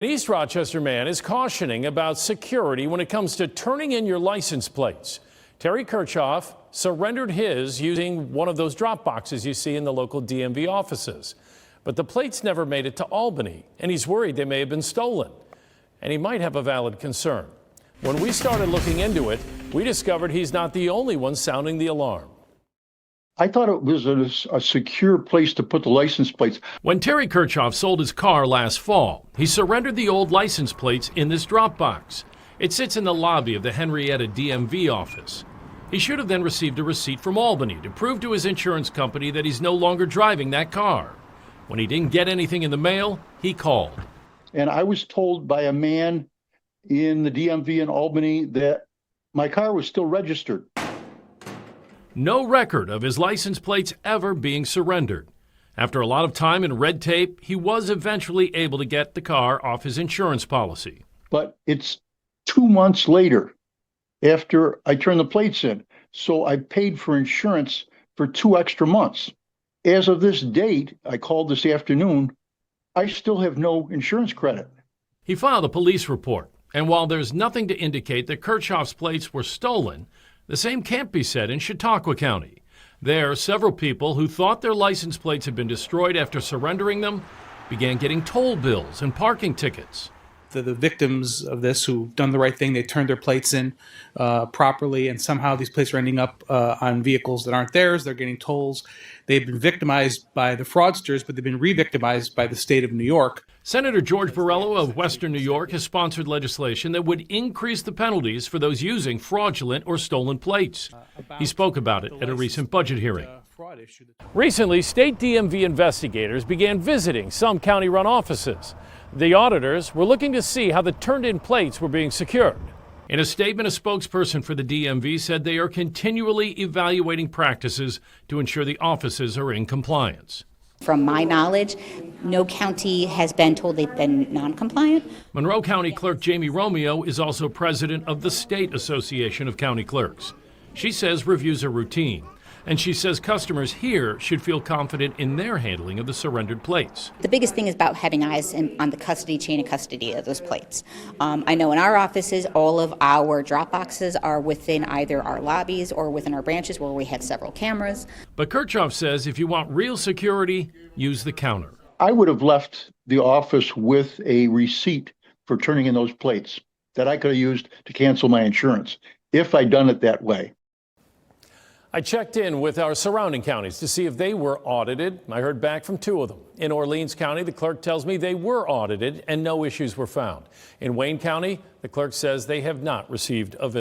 An East Rochester man is cautioning about security when it comes to turning in your license plates. Terry Kirchhoff surrendered his using one of those drop boxes you see in the local DMV offices. But the plates never made it to Albany, and he's worried they may have been stolen. And he might have a valid concern. When we started looking into it, we discovered he's not the only one sounding the alarm. I thought it was a secure place to put the license plates. When Terry Kirchhoff sold his car last fall, he surrendered the old license plates in this drop box. It sits in the lobby of the Henrietta DMV office. He should have then received a receipt from Albany to prove to his insurance company that he's no longer driving that car. When he didn't get anything in the mail, he called. And I was told by a man in the DMV in Albany that my car was still registered. No record of his license plates ever being surrendered. After a lot of time and red tape, he was eventually able to get the car off his insurance policy. But it's 2 months later after I turned the plates in. So I paid for insurance for 2 extra months. As of this date, I called this afternoon, I still have no insurance credit. He filed a police report, and while there's nothing to indicate that Kirchhoff's plates were stolen, the same can't be said in Chautauqua County. There, several people who thought their license plates had been destroyed after surrendering them began getting toll bills and parking tickets. The victims of this who've done the right thing, they turned their plates in properly, and somehow these plates are ending up on vehicles that aren't theirs. They're getting tolls. They've been victimized by the fraudsters, but they've been re-victimized by the state of New York. Senator George Borrello of Western New York has sponsored legislation that would increase the penalties for those using fraudulent or stolen plates. He spoke about it at a recent budget hearing. Recently, state DMV investigators began visiting some county-run offices. The auditors were looking to see how the turned-in plates were being secured. In a statement, a spokesperson for the DMV said they are continually evaluating practices to ensure the offices are in compliance. From my knowledge, no county has been told they've been non-compliant. Monroe County Clerk Jamie Romeo is also president of the State Association of County Clerks. She says reviews are routine, and she says customers here should feel confident in their handling of the surrendered plates. The biggest thing is about having eyes on the custody, chain of custody of those plates. I know in our offices, all of our drop boxes are within either our lobbies or within our branches where we have several cameras. But Kirchhoff says if you want real security, use the counter. I would have left the office with a receipt for turning in those plates that I could have used to cancel my insurance if I'd done it that way. I checked in with our surrounding counties to see if they were audited. I heard back from 2 of them. In Orleans County, the clerk tells me they were audited and no issues were found. In Wayne County, the clerk says they have not received a visit.